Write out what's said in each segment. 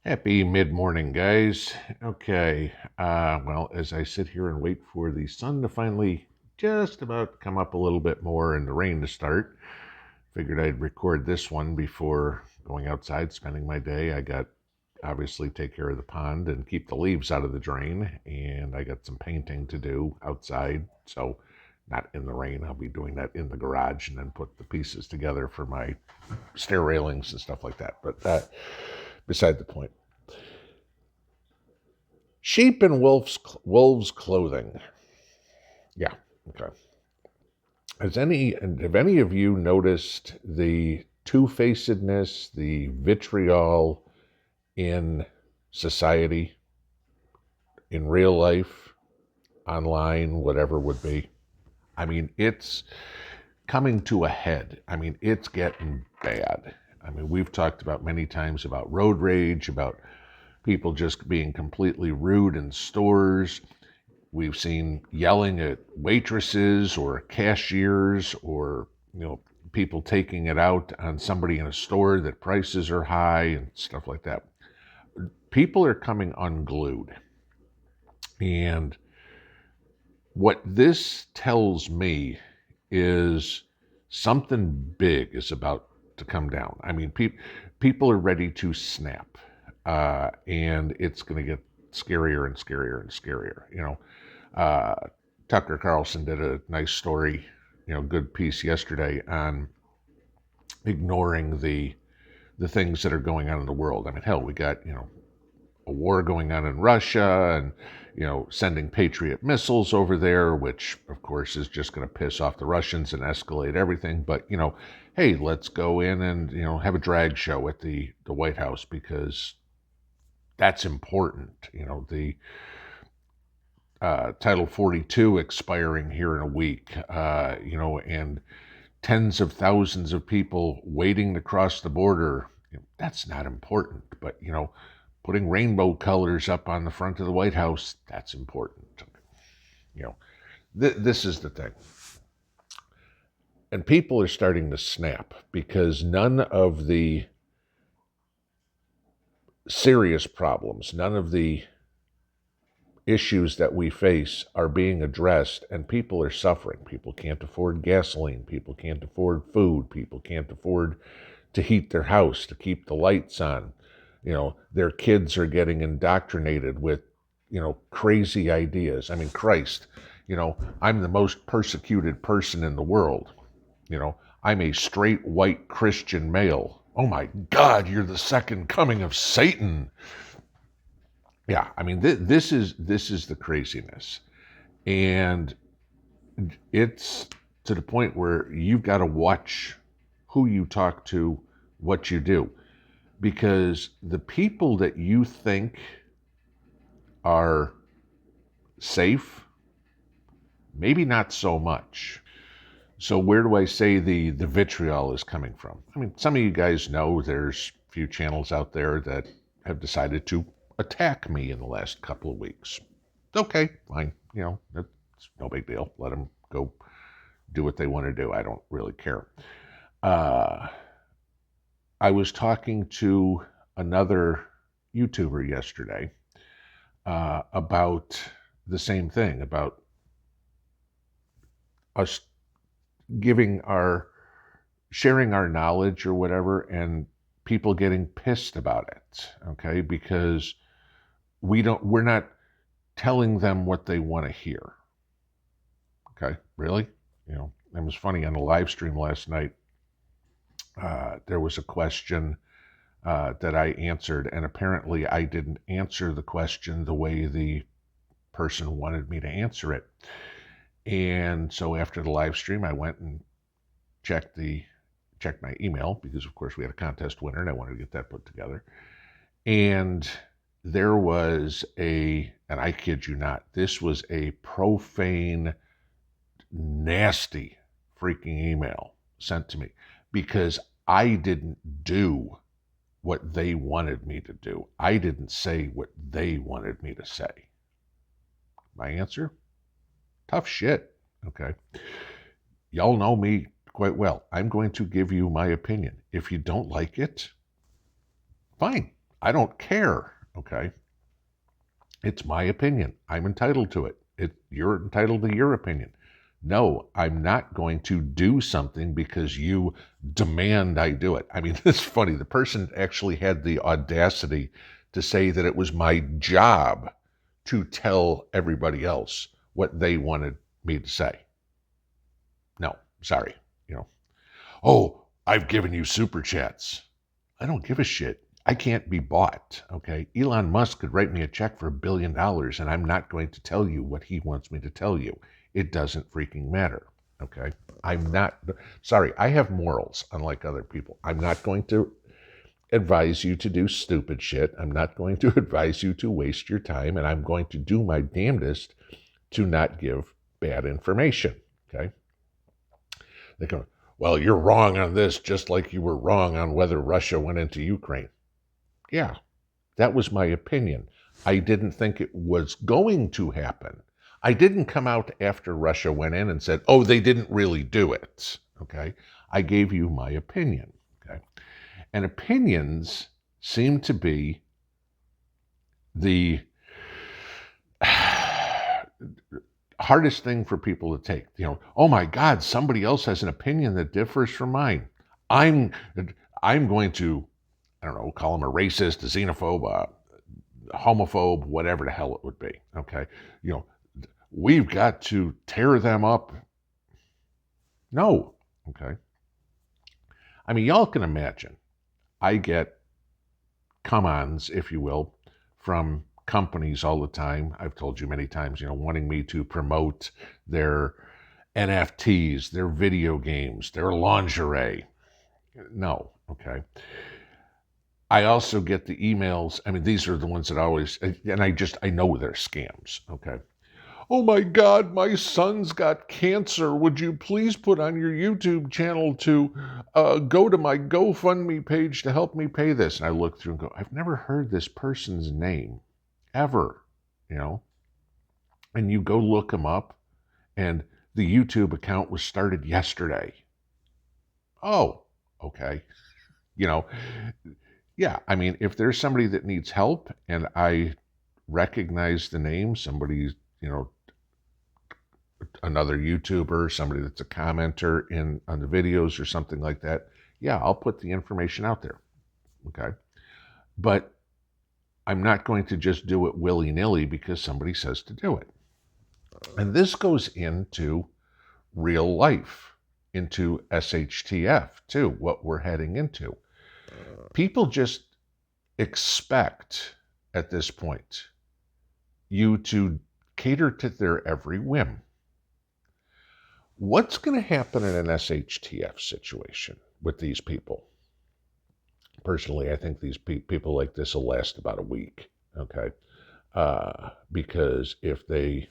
Happy mid-morning, guys. Okay, well, as I sit here and wait for the sun to finally just about come up a little bit more and the rain to start, figured I'd record this one before going outside, spending my day. I got obviously take care of the pond and keep the leaves out of the drain, and I got some painting to do outside, so not in the rain. I'll be doing that in the garage and then put the pieces together for my stair railings and stuff like that. But beside the point. Sheep and wolves clothing. Yeah. Okay. Have any of you noticed the two-facedness, the vitriol in society, in real life, online, whatever would be? I mean, it's coming to a head. I mean, it's getting bad. I mean, we've talked about many times about road rage, about people just being completely rude in stores. We've seen yelling at waitresses or cashiers, or people taking it out on somebody in a store that prices are high and stuff like that. People are coming unglued. And what this tells me is something big is about to come down. I mean, people are ready to snap. And it's going to get scarier and scarier and scarier. Tucker Carlson did a nice story, good piece yesterday on ignoring the things that are going on in the world. I mean, hell, we got a war going on in Russia, and sending Patriot missiles over there, which of course is just going to piss off the Russians and escalate everything. But hey, let's go in and have a drag show at the White House because that's important. The Title 42 expiring here in a week, and tens of thousands of people waiting to cross the border. That's not important. But, putting rainbow colors up on the front of the White House, that's important. This is the thing. And people are starting to snap because none of the serious problems, none of the issues that we face are being addressed, and people are suffering. People can't afford gasoline. People can't afford food. People can't afford to heat their house, to keep the lights on. Their kids are getting indoctrinated with, crazy ideas. I mean, Christ, I'm the most persecuted person in the world. I'm a straight white Christian male. Oh my God, you're the second coming of Satan. Yeah, I mean, this is the craziness. And it's to the point where you've got to watch who you talk to, what you do. Because the people that you think are safe, maybe not so much. So where do I say the vitriol is coming from? I mean, some of you guys know there's a few channels out there that have decided to attack me in the last couple of weeks. Okay, fine. It's no big deal. Let them go do what they want to do. I don't really care. I was talking to another YouTuber yesterday about the same thing, about us sharing our knowledge or whatever, and people getting pissed about it, okay? Because we're not telling them what they want to hear. Okay, really? It was funny on the live stream last night. There was a question that I answered, and apparently I didn't answer the question the way the person wanted me to answer it. And so after the live stream, I went and checked my email, because of course we had a contest winner and I wanted to get that put together. And there was and I kid you not, this was a profane, nasty freaking email sent to me because I didn't do what they wanted me to do. I didn't say what they wanted me to say. My answer? Tough shit, okay? Y'all know me quite well. I'm going to give you my opinion. If you don't like it, fine. I don't care, okay? It's my opinion. I'm entitled to it. You're entitled to your opinion. No, I'm not going to do something because you demand I do it. I mean, it's funny. The person actually had the audacity to say that it was my job to tell everybody else what they wanted me to say. No, sorry. You know, oh, I've given you super chats. I don't give a shit. I can't be bought, okay? Elon Musk could write me a check for $1 billion and I'm not going to tell you what he wants me to tell you. It doesn't freaking matter, okay? I'm not, sorry, I have morals, unlike other people. I'm not going to advise you to do stupid shit. I'm not going to advise you to waste your time, and I'm going to do my damnedest to not give bad information, okay? They go, well, you're wrong on this, just like you were wrong on whether Russia went into Ukraine. Yeah, that was my opinion. I didn't think it was going to happen. I didn't come out after Russia went in and said, oh, they didn't really do it. Okay. I gave you my opinion. Okay. And opinions seem to be the hardest thing for people to take. You know, oh my God, somebody else has an opinion that differs from mine. I'm going to, I don't know, call him a racist, a xenophobe, a homophobe, whatever the hell it would be. Okay. You know, we've got to tear them up. No. Okay. I mean, y'all can imagine. I get come-ons, if you will, from companies all the time. I've told you many times, you know, wanting me to promote their NFTs, their video games, their lingerie. No. Okay. I also get the emails. I mean, these are the ones that always, and I know they're scams. Okay. Oh my God, my son's got cancer. Would you please put on your YouTube channel to go to my GoFundMe page to help me pay this? And I look through and go, I've never heard this person's name ever, you know? And you go look them up, and the YouTube account was started yesterday. Oh, okay. You know, yeah, I mean, if there's somebody that needs help and I recognize the name, somebody, you know, another YouTuber, somebody that's a commenter on the videos or something like that, yeah, I'll put the information out there. Okay. But I'm not going to just do it willy-nilly because somebody says to do it. And this goes into real life, into SHTF too, what we're heading into. People just expect at this point you to cater to their every whim. What's going to happen in an SHTF situation with these people? Personally, I think these people like this will last about a week, okay? Because if they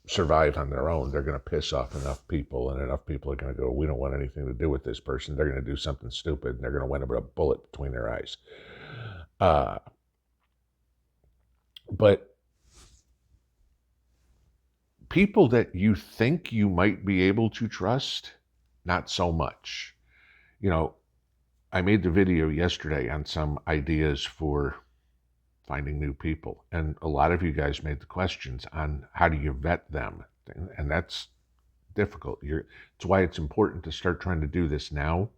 survive on their own, they're going to piss off enough people, and enough people are going to go, we don't want anything to do with this person. They're going to do something stupid, and they're going to wind up with a bullet between their eyes. But people that you think you might be able to trust, not so much. You know, I made the video yesterday on some ideas for finding new people, and a lot of you guys made the questions on how do you vet them, and that's difficult. It's why it's important to start trying to do this now.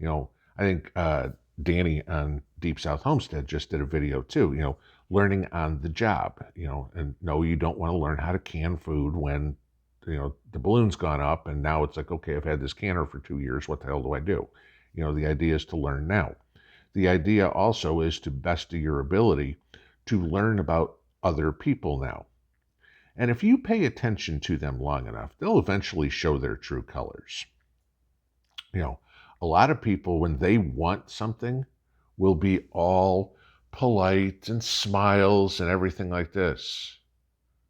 You know, I think Danny on Deep South Homestead just did a video too, you know, learning on the job, you know, and no, you don't want to learn how to can food when, you know, the balloon's gone up and now it's like, okay, I've had this canner for 2 years. What the hell do I do? You know, the idea is to learn now. The idea also is to best of your ability to learn about other people now. And if you pay attention to them long enough, they'll eventually show their true colors. You know, a lot of people, when they want something, will be all polite and smiles and everything like this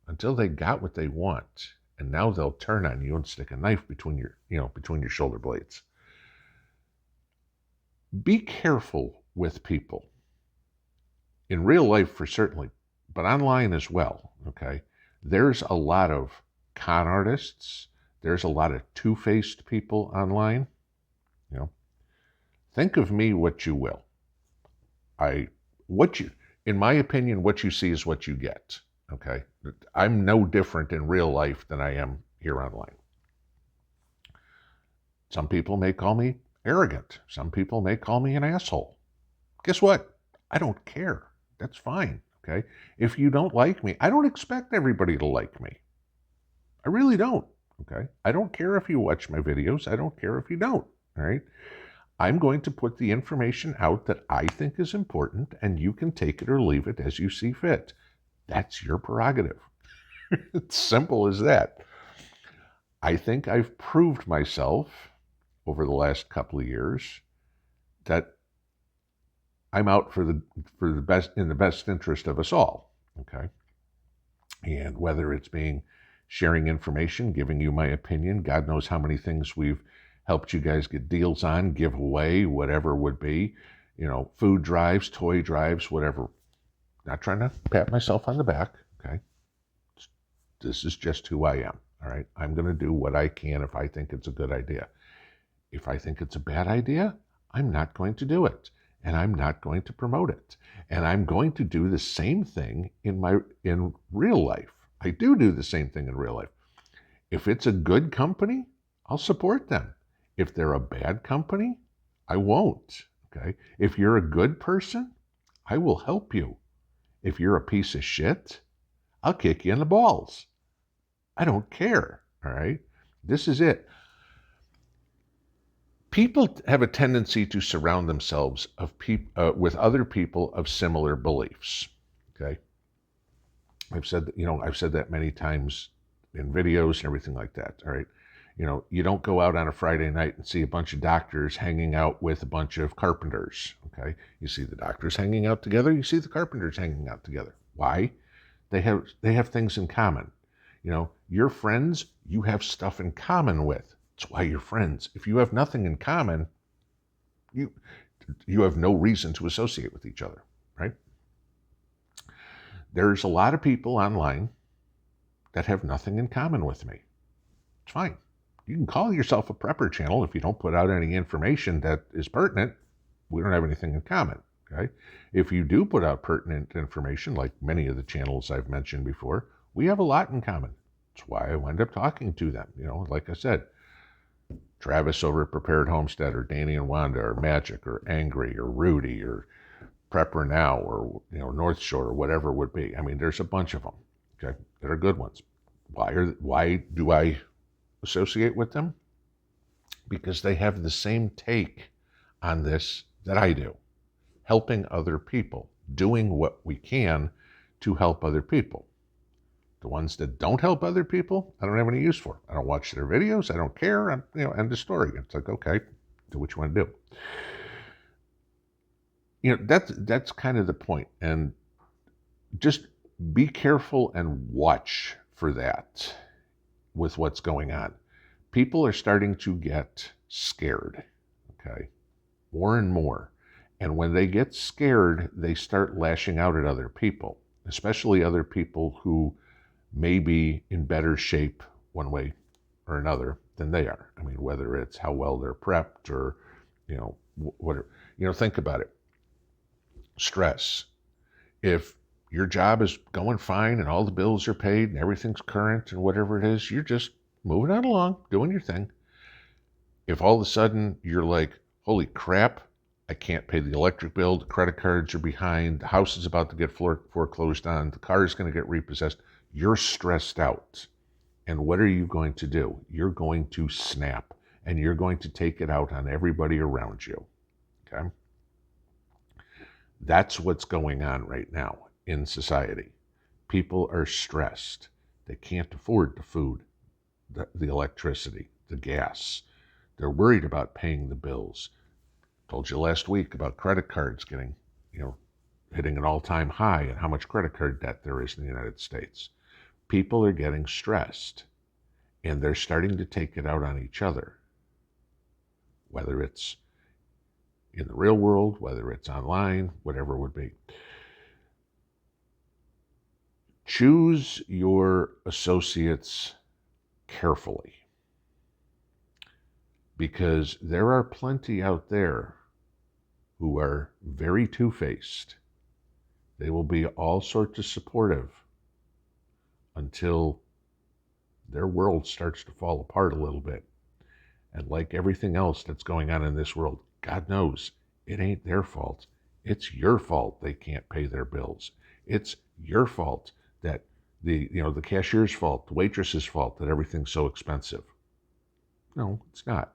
until they got what they want. And now they'll turn on you and stick a knife between your shoulder blades. Be careful with people. In real life, for certainly, but online as well, okay? There's a lot of con artists. There's a lot of two-faced people online. You know, think of me what you will. I in my opinion, what you see is what you get. Okay. I'm no different in real life than I am here online. Some people may call me arrogant. Some people may call me an asshole. Guess what? I don't care. That's fine. Okay. If you don't like me, I don't expect everybody to like me. I really don't. Okay. I don't care if you watch my videos. I don't care if you don't. All right. I'm going to put the information out that I think is important, and you can take it or leave it as you see fit. That's your prerogative. It's simple as that. I think I've proved myself over the last couple of years that I'm out for the best, in the best interest of us all. Okay. And whether it's sharing information, giving you my opinion, God knows how many things we've helped you guys get deals on, give away, whatever would be, food drives, toy drives, whatever. Not trying to pat myself on the back, okay? This is just who I am, all right? I'm going to do what I can if I think it's a good idea. If I think it's a bad idea, I'm not going to do it, and I'm not going to promote it. And I'm going to do the same thing in real life. I do the same thing in real life. If it's a good company, I'll support them. If they're a bad company, I won't, okay? If you're a good person, I will help you. If you're a piece of shit, I'll kick you in the balls. I don't care, all right? This is it. People have a tendency to surround themselves with other people of similar beliefs, okay? I've said that many times in videos and everything like that, all right? You don't go out on a Friday night and see a bunch of doctors hanging out with a bunch of carpenters, okay? You see the doctors hanging out together, you see the carpenters hanging out together. Why? They have things in common. Your friends, you have stuff in common with. That's why you're friends. If you have nothing in common, you have no reason to associate with each other, right? There's a lot of people online that have nothing in common with me. It's fine. You can call yourself a prepper channel if you don't put out any information that is pertinent. We don't have anything in common, okay? If you do put out pertinent information, like many of the channels I've mentioned before, we have a lot in common. That's why I wind up talking to them. Like I said, Travis over at Prepared Homestead, or Danny and Wanda, or Magic, or Angry, or Rudy, or Prepper Now, or North Shore, or whatever it would be. I mean, there's a bunch of them, okay, that are good ones. Why do I associate with them? Because they have the same take on this that I do. Helping other people, doing what we can to help other people. The ones that don't help other people, I don't have any use for. I don't watch their videos. I don't care. End of story. It's like, okay, do what you want to do. That's kind of the point. And just be careful and watch for that with what's going on. People are starting to get scared, okay, more and more. And when they get scared, they start lashing out at other people, especially other people who may be in better shape one way or another than they are. I mean, whether it's how well they're prepped or, whatever. Think about it. Stress. If your job is going fine and all the bills are paid and everything's current and whatever it is, you're just moving on along, doing your thing. If all of a sudden you're like, holy crap, I can't pay the electric bill, the credit cards are behind, the house is about to get foreclosed on, the car is going to get repossessed, you're stressed out. And what are you going to do? You're going to snap, and you're going to take it out on everybody around you, okay? That's what's going on right now in society. People are stressed. They can't afford the food, the electricity, the gas. They're worried about paying the bills. Told you last week about credit cards getting, hitting an all-time high and how much credit card debt there is in the United States. People are getting stressed, and they're starting to take it out on each other, whether it's in the real world, whether it's online, whatever it would be. Choose your associates carefully, because there are plenty out there who are very two-faced They will be all sorts of supportive until their world starts to fall apart a little bit. And like everything else that's going on in this world, God knows it ain't their fault. It's your fault they can't pay their bills. It's your fault that the cashier's fault, the waitress's fault that everything's so expensive. No, it's not.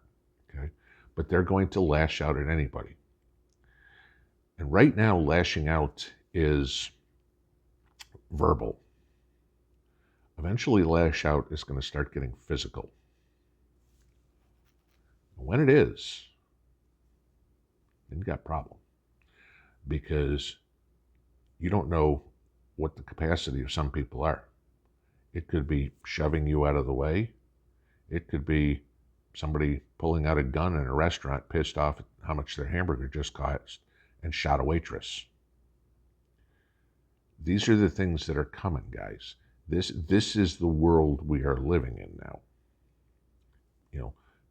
Okay? But they're going to lash out at anybody. And right now, lashing out is verbal. Eventually, lash out is going to start getting physical. When it is, then you got a problem, because you don't know what the capacity of some people are. It could be shoving you out of the way. It could be somebody pulling out a gun in a restaurant, pissed off at how much their hamburger just cost, and shot a waitress. These are the things that are coming, guys. This is the world we are living in now.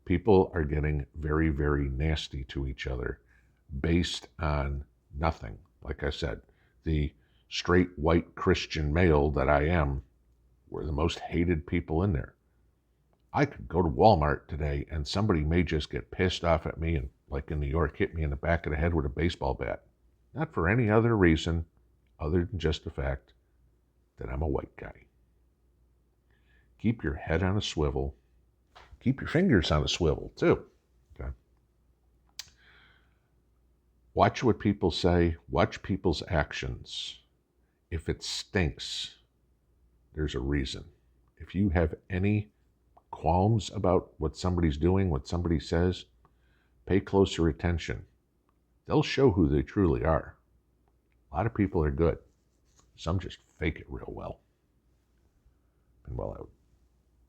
People are getting very, very nasty to each other based on nothing. Like I said, the straight white Christian male that I am, we're the most hated people in there. I could go to Walmart today and somebody may just get pissed off at me and, like in New York, hit me in the back of the head with a baseball bat. Not for any other reason other than just the fact that I'm a white guy. Keep your head on a swivel. Keep your fingers on a swivel, too. Okay. Watch what people say. Watch people's actions. If it stinks, there's a reason. If you have any qualms about what somebody's doing, what somebody says, pay closer attention. They'll show who they truly are. A lot of people are good. Some just fake it real well. Pinball out.